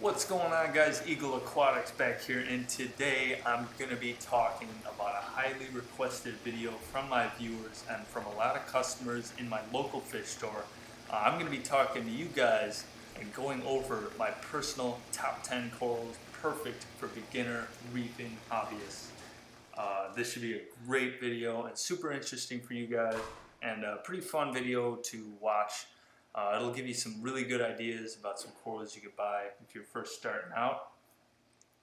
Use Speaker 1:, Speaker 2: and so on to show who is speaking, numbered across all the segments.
Speaker 1: What's going on, guys? Eagle Aquatics back here, and today I'm going to be talking about a highly requested video from my viewers and from a lot of customers in my local fish store. I'm going to be talking to you guys and going over my personal top 10 corals perfect for beginner reefing hobbyists. This should be a great video and super interesting for you guys, and a pretty fun video to watch. It'll give you some really good ideas about some corals you could buy if you're first starting out,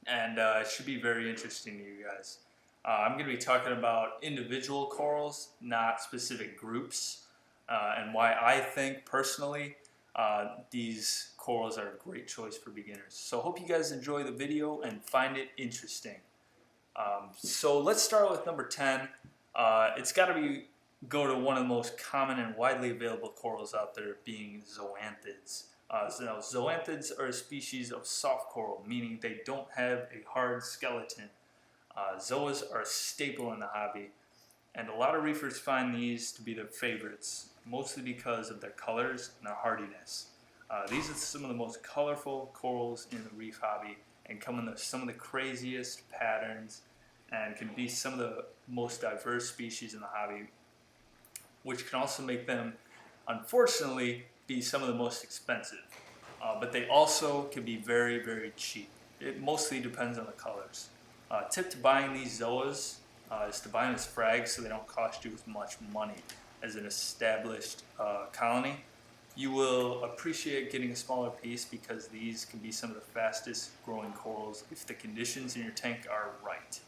Speaker 1: and it should be very interesting to you guys. I'm going to be talking about individual corals, not specific groups, and why I think personally these corals are a great choice for beginners. So hope you guys enjoy the video and find it interesting. So let's start with number 10. It's got to go to one of the most common and widely available corals out there, being zoanthids. So zoanthids are a species of soft coral, meaning they don't have a hard skeleton. Zoas are a staple in the hobby, and a lot of reefers find these to be their favorites, mostly because of their colors and their hardiness. These are some of the most colorful corals in the reef hobby, and come in some of the craziest patterns, and can be some of the most diverse species in the hobby, which can also make them, unfortunately, be some of the most expensive. But they also can be very, very cheap. It mostly depends on the colors. Tip to buying these zoas is to buy them as frags, so they don't cost you as much money as an established colony. You will appreciate getting a smaller piece because these can be some of the fastest growing corals if the conditions in your tank are right.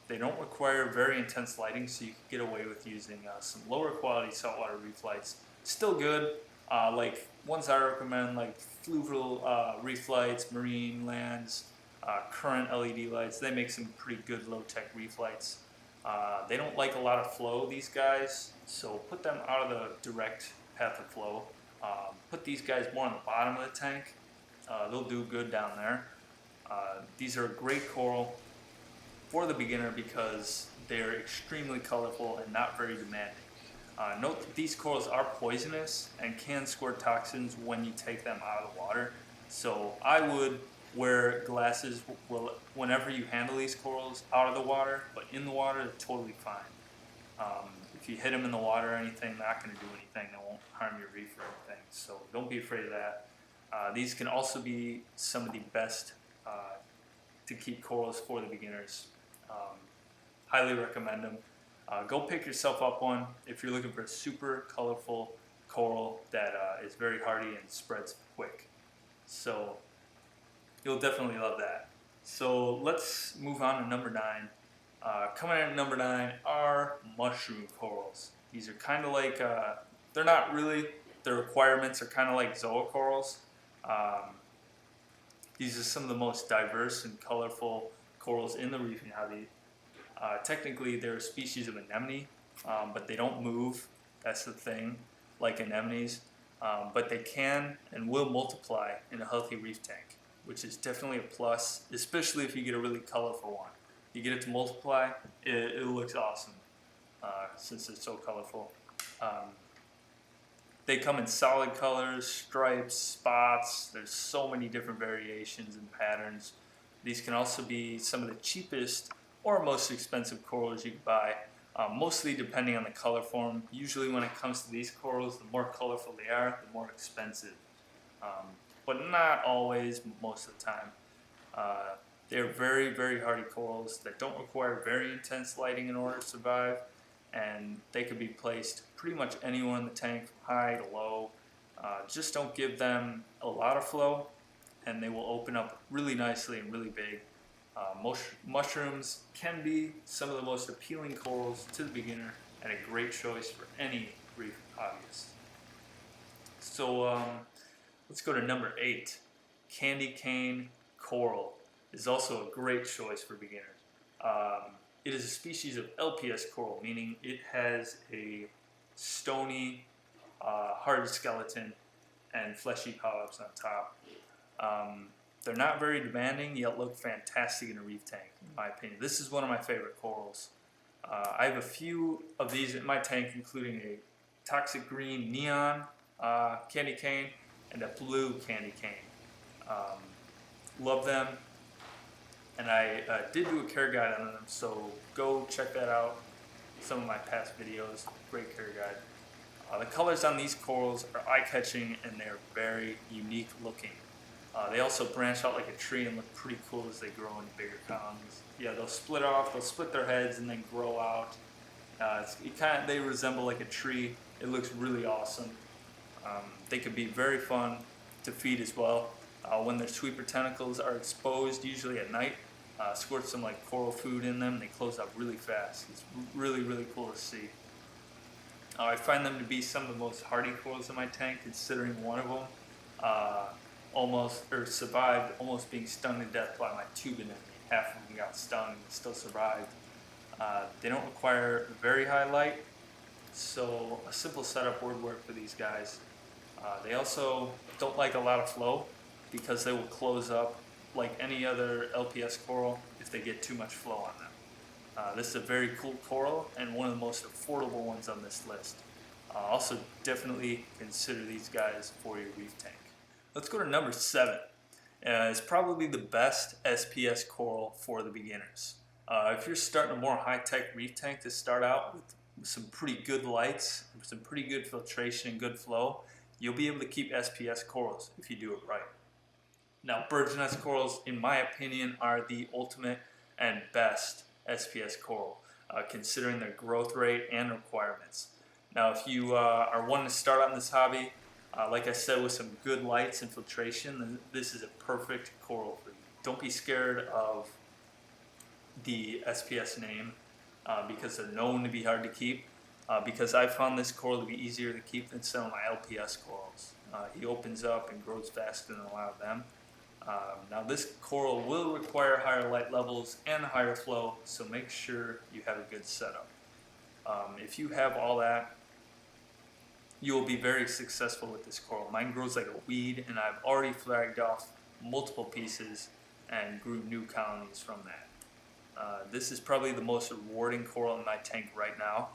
Speaker 1: They don't require very intense lighting, so you can get away with using some lower quality saltwater reef lights. Still good, like ones I recommend, like fluvial reef lights, marine lands, current LED lights. They make some pretty good low-tech reef lights. They don't like a lot of flow, these guys, so put them out of the direct path of flow. Put these guys more on the bottom of the tank. They'll do good down there. These are a great coral for the beginner because they're extremely colorful and not very demanding. Note that these corals are poisonous and can squirt toxins when you take them out of the water. So I would wear glasses whenever you handle these corals out of the water, but in the water they're totally fine. If you hit them in the water or anything, they're not going to do anything. They won't harm your reef or anything, so don't be afraid of that. These can also be some of the best to keep corals for the beginners. Highly recommend them. Go pick yourself up one if you're looking for a super colorful coral that is very hardy and spreads quick. So you'll definitely love that. So let's move on to number 9. Coming in at number 9 are mushroom corals. These are kind of like, they're not really, their requirements are kind of like zoa corals. These are some of the most diverse and colorful corals in the reefing hobby. Technically, they're a species of anemone, but they don't move. That's the thing, like anemones. But they can and will multiply in a healthy reef tank, which is definitely a plus, especially if you get a really colorful one. You get it to multiply, it looks awesome since it's so colorful. They come in solid colors, stripes, spots. There's so many different variations and patterns. These can also be some of the cheapest or most expensive corals you can buy, mostly depending on the color form. Usually when it comes to these corals, the more colorful they are, the more expensive. But not always, most of the time. They're very, very hardy corals that don't require very intense lighting in order to survive, and they can be placed pretty much anywhere in the tank, from high to low. Just don't give them a lot of flow, and they will open up really nicely and really big. Mushrooms can be some of the most appealing corals to the beginner and a great choice for any reef hobbyist. So let's go to number 8. Candy cane coral is also a great choice for beginners. It is a species of LPS coral, meaning it has a stony, hard skeleton and fleshy polyps on top. They're not very demanding, yet look fantastic in a reef tank, in my opinion. This is one of my favorite corals. I have a few of these in my tank, including a toxic green neon candy cane and a blue candy cane. Love them, and I did do a care guide on them, so go check that out. Some of my past videos, great care guide. The colors on these corals are eye-catching and they're very unique looking. They also branch out like a tree and look pretty cool as they grow into bigger colonies. Yeah, they'll split off, they'll split their heads and then grow out. They resemble like a tree. It looks really awesome. They can be very fun to feed as well. When their sweeper tentacles are exposed, usually at night, squirt some like coral food in them. They close up really fast. It's really, really cool to see. I find them to be some of the most hardy corals in my tank, considering one of them survived almost being stung to death by my tube anemone. Half of them got stung and still survived. They don't require very high light, so a simple setup would work for these guys. They also don't like a lot of flow because they will close up like any other LPS coral if they get too much flow on them. This is a very cool coral and one of the most affordable ones on this list. Also definitely consider these guys for your reef tank. Let's go to number 7. It's probably the best SPS coral for the beginners. If you're starting a more high-tech reef tank to start out with some pretty good lights, some pretty good filtration and good flow, you'll be able to keep SPS corals if you do it right. Now, bird's nest corals, in my opinion, are the ultimate and best SPS coral, considering their growth rate and requirements. Now, if you are wanting to start on this hobby, like I said, with some good lights and filtration, then this is a perfect coral for you. Don't be scared of the SPS name because they're known to be hard to keep. Because I found this coral to be easier to keep than some of my LPS corals. He opens up and grows faster than a lot of them. Now this coral will require higher light levels and higher flow, so make sure you have a good setup. If you have all that, you will be very successful with this coral. Mine grows like a weed, and I've already flagged off multiple pieces and grew new colonies from that. This is probably the most rewarding coral in my tank right now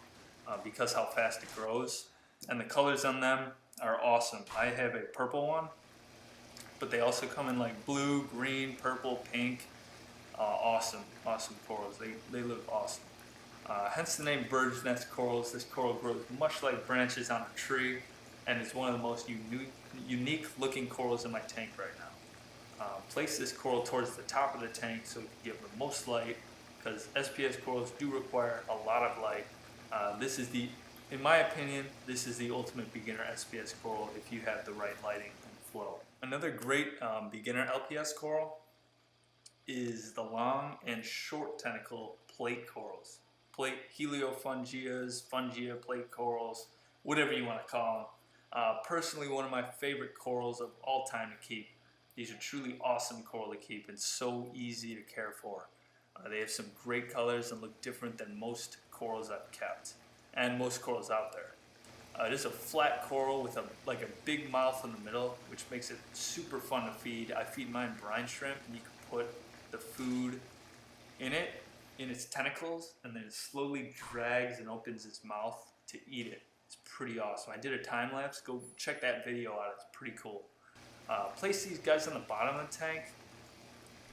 Speaker 1: because how fast it grows, and the colors on them are awesome. I have a purple one, but they also come in like blue, green, purple, pink. Awesome corals. They look awesome. Hence the name bird's nest corals. This coral grows much like branches on a tree and is one of the most unique looking corals in my tank right now. Place this coral towards the top of the tank so it can get the most light, because SPS corals do require a lot of light. In my opinion, this is the ultimate beginner SPS coral if you have the right lighting and flow. Another great beginner LPS coral is the long and short tentacle plate corals. Plate heliofungias, fungia plate corals, whatever you want to call them. Personally, one of my favorite corals of all time to keep. These are truly awesome coral to keep and so easy to care for. They have some great colors and look different than most corals I've kept and most corals out there. It is a flat coral with a big mouth in the middle, which makes it super fun to feed. I feed mine brine shrimp, and you can put the food in its tentacles, and then it slowly drags and opens its mouth to eat it. It's pretty awesome. I did a time lapse. Go check that video out. It's pretty cool. Place these guys on the bottom of the tank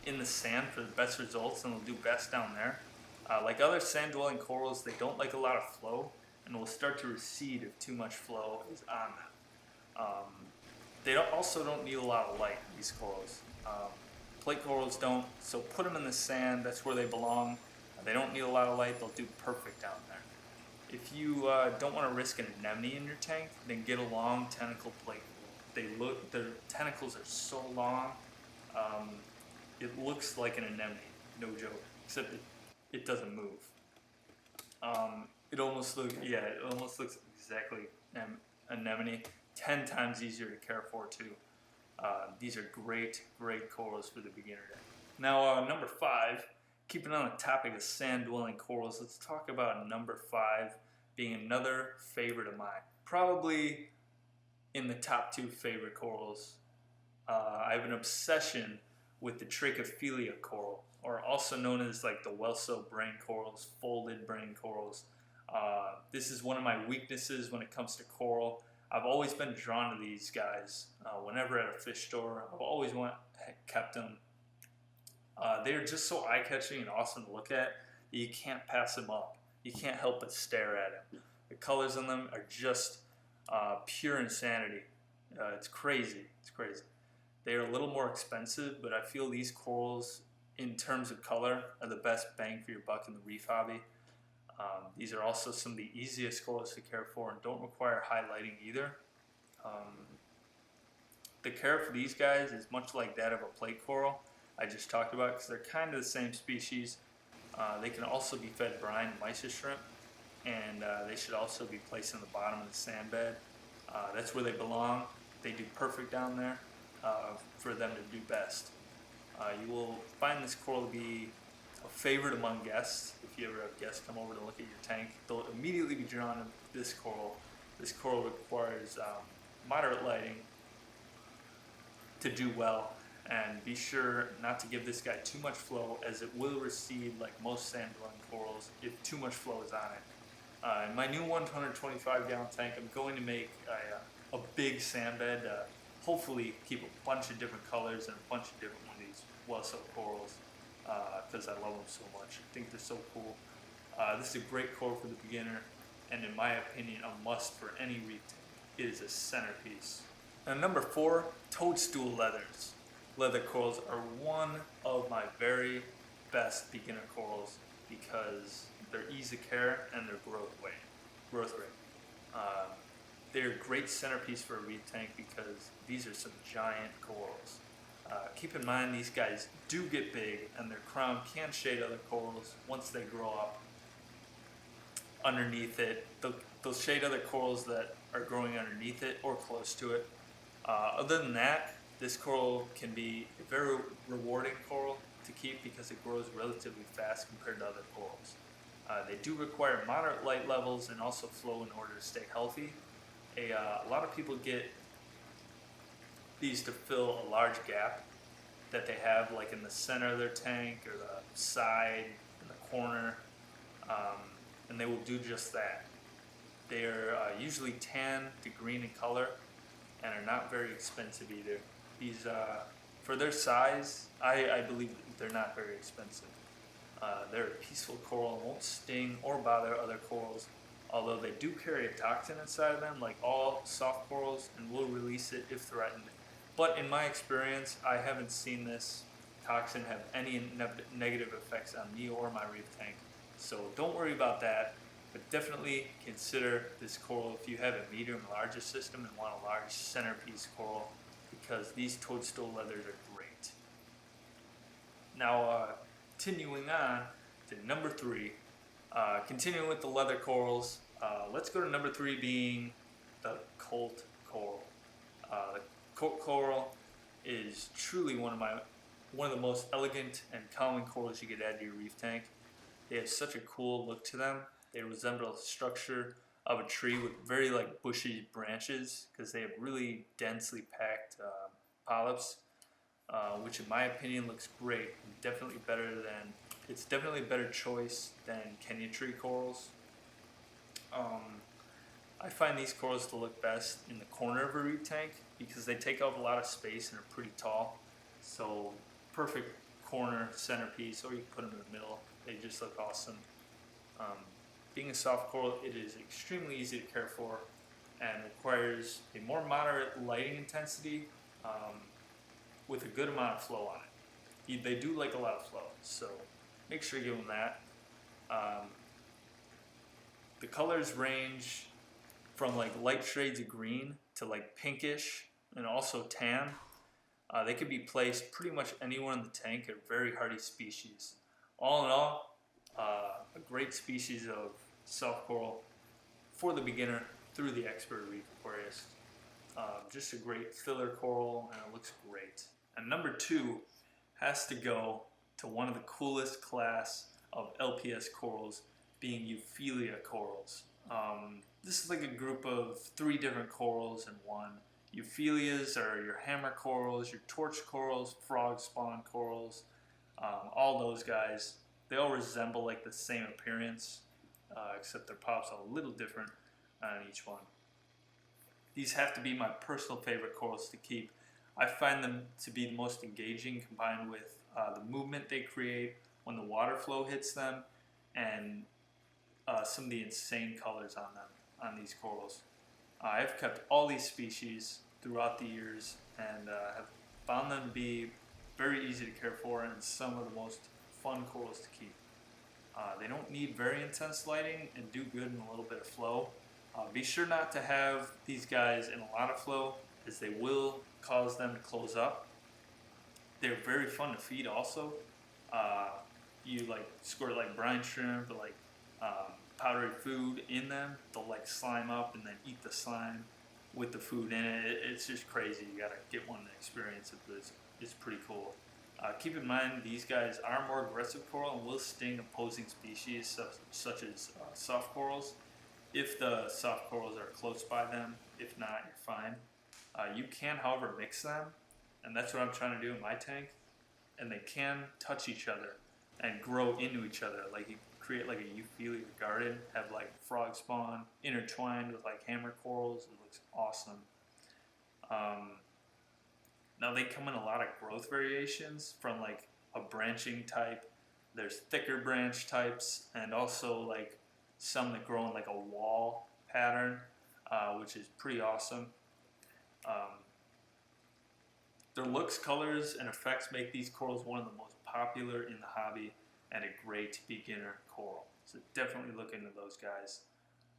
Speaker 1: in the sand for the best results, and they'll do best down there. Like other sand-dwelling corals, they don't like a lot of flow, and will start to recede if too much flow is on them. They also don't need a lot of light, these corals. Plate corals don't, so put them in the sand. That's where they belong. They don't need a lot of light. They'll do perfect down there. If you don't want to risk an anemone in your tank, then get a long tentacle plate coral. Their tentacles are so long, it looks like an anemone, no joke, except it doesn't move. It almost looks exactly anemone. 10 times easier to care for too. These are great corals for the beginner day. Now, number 5, keeping on the topic of sand-dwelling corals, let's talk about number 5 being another favorite of mine. Probably in the top 2 favorite corals. I have an obsession with the Trichophilia coral, or also known as like the Welso brain corals, folded brain corals. This is one of my weaknesses when it comes to coral. I've always been drawn to these guys. Whenever at a fish store, I've always kept them. They're just so eye-catching and awesome to look at that you can't pass them up. You can't help but stare at them. The colors on them are just pure insanity. It's crazy. It's crazy. They are a little more expensive, but I feel these corals, in terms of color, are the best bang for your buck in the reef hobby. These are also some of the easiest corals to care for and don't require highlighting either. The care for these guys is much like that of a plate coral I just talked about, because they're kind of the same species. They can also be fed brine and mysis shrimp, and they should also be placed in the bottom of the sand bed. That's where they belong. They do perfect down there for them to do best. You will find this coral to be a favorite among guests. If you ever have guests come over to look at your tank, they'll immediately be drawn to this coral. This coral requires moderate lighting to do well, and be sure not to give this guy too much flow, as it will recede like most sand-dwelling corals if too much flow is on it. In my new 125 gallon tank, I'm going to make a big sand bed to hopefully keep a bunch of different colors and a bunch of different of these well-soaked corals, because I love them so much. I think they're so cool. This is a great coral for the beginner, and in my opinion, a must for any reef tank. It is a centerpiece. And number 4, toadstool leathers. Leather corals are one of my very best beginner corals because they're easy care and their growth rate. They're a great centerpiece for a reef tank because these are some giant corals. Keep in mind, these guys do get big, and their crown can shade other corals once they grow up underneath it. They'll shade other corals that are growing underneath it or close to it. Other than that, this coral can be a very rewarding coral to keep because it grows relatively fast compared to other corals. They do require moderate light levels and also flow in order to stay healthy. A lot of people get these to fill a large gap that they have, like in the center of their tank or the side, in the corner, and they will do just that. They are usually tan to green in color and are not very expensive either. These, for their size, I believe they're not very expensive. They're a peaceful coral and won't sting or bother other corals, although they do carry a toxin inside of them, like all soft corals, and will release it if threatened. But in my experience, I haven't seen this toxin have any negative effects on me or my reef tank. So don't worry about that, but definitely consider this coral if you have a medium larger system and want a large centerpiece coral, because these toadstool leathers are great. Now, continuing on to number 3, continuing with the leather corals, let's go to number 3, being the colt coral. The colt coral is truly one of the most elegant and common corals you could add to your reef tank. They have such a cool look to them. They resemble the structure of a tree with very bushy branches because they have really densely packed polyps, which in my opinion looks great. It's definitely a better choice than Kenya tree corals. I find these corals to look best in the corner of a reef tank because they take up a lot of space and are pretty tall. So perfect corner centerpiece, or you can put them in the middle. They just look awesome. Being a soft coral, it is extremely easy to care for and requires a more moderate lighting intensity with a good amount of flow on it. They do like a lot of flow, so make sure you give them that. The colors range from light shades of green to pinkish and also tan. They can be placed pretty much anywhere in the tank. They're very hardy species. All in all, a great species of soft coral for the beginner through the expert reef aquarist. Just a great filler coral, and it looks great. And number 2 has to go to one of the coolest class of LPS corals, being Euphyllia corals. This is like a group of 3 different corals in one. Euphyllias are your hammer corals, your torch corals, Frogspawn corals, all those guys. They all resemble the same appearance, except their pops are a little different on each one. These have to be my personal favorite corals to keep. I find them to be the most engaging, combined with the movement they create when the water flow hits them, and some of the insane colors on them, on these corals. I've kept all these species throughout the years and have found them to be very easy to care for and some of the most fun corals to keep. They don't need very intense lighting and do good in a little bit of flow. Be sure not to have these guys in a lot of flow, as they will cause them to close up. They're very fun to feed also. You like squirt like brine shrimp or like powdery food in them. They'll like slime up and then eat the slime with the food in it. It's just crazy. You gotta get one to experience it, but it's pretty cool. Keep in mind, these guys are more aggressive coral and will sting opposing species such as soft corals, if the soft corals are close by them. If not, you're fine. You can, however, mix them, and that's what I'm trying to do in my tank. And they can touch each other and grow into each other. Like you create like a euphyllia garden, have like Frogspawn intertwined with like hammer corals. It looks awesome. Now they come in a lot of growth variations, from like a branching type. There's thicker branch types, and also like some that grow in like a wall pattern, which is pretty awesome. Their looks, colors, and effects make these corals one of the most popular in the hobby and a great beginner coral. So definitely look into those guys.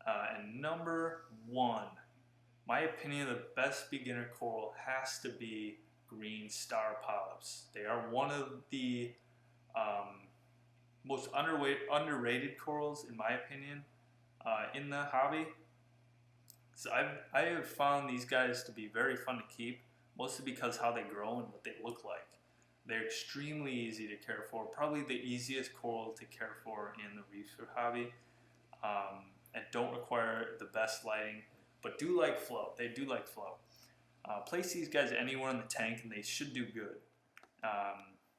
Speaker 1: And number one, my opinion, the best beginner coral has to be green star polyps. They are one of the most underrated corals, in my opinion, in the hobby. So I have found these guys to be very fun to keep, mostly because how they grow and what they look like. They're extremely easy to care for, probably the easiest coral to care for in the reef hobby, and don't require the best lighting, but do like flow. They do like flow. Place these guys anywhere in the tank and they should do good.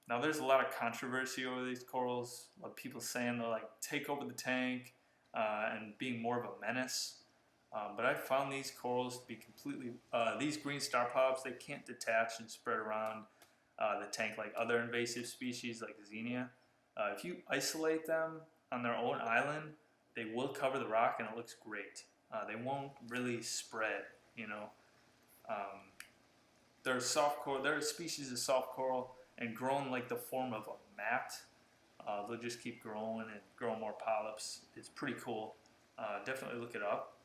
Speaker 1: Now there's a lot of controversy over these corals. A lot of people saying they'll like take over the tank and being more of a menace. But I found these corals to be completely, these green star polyps, they can't detach and spread around the tank like other invasive species like Xenia. If you isolate them on their own island, they will cover the rock and it looks great. They won't really spread, you know. They're soft coral. They're a species of soft coral and grown like the form of a mat. They'll just keep growing and grow more polyps. It's pretty cool. Definitely look it up.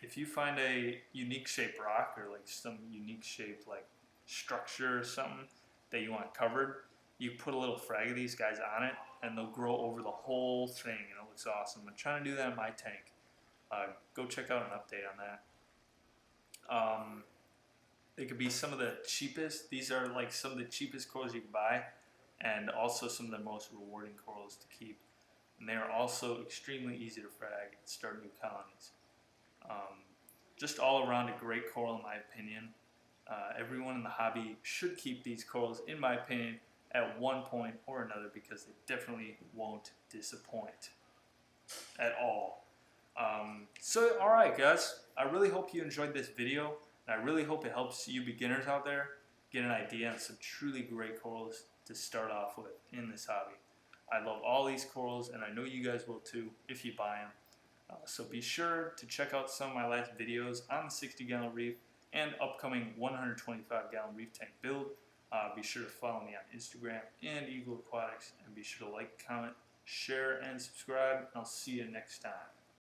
Speaker 1: If you find a unique shaped rock or like some unique shaped like structure or something that you want covered, you put a little frag of these guys on it and they'll grow over the whole thing and it looks awesome. I'm trying to do that in my tank. Go check out an update on that. They could be some of the cheapest. These are like some of the cheapest corals you can buy, and also some of the most rewarding corals to keep. And they are also extremely easy to frag and start new colonies. Just all around a great coral in my opinion. Everyone in the hobby should keep these corals, in my opinion, at one point or another, because they definitely won't disappoint at all. So alright guys, I really hope you enjoyed this video, and I really hope it helps you beginners out there get an idea on some truly great corals to start off with in this hobby. I love all these corals, and I know you guys will too if you buy them. So be sure to check out some of my last videos on the 60-gallon reef and upcoming 125-gallon reef tank build. Be sure to follow me on Instagram and Eagle Aquatics, and be sure to like, comment, share, and subscribe. And I'll see you next time.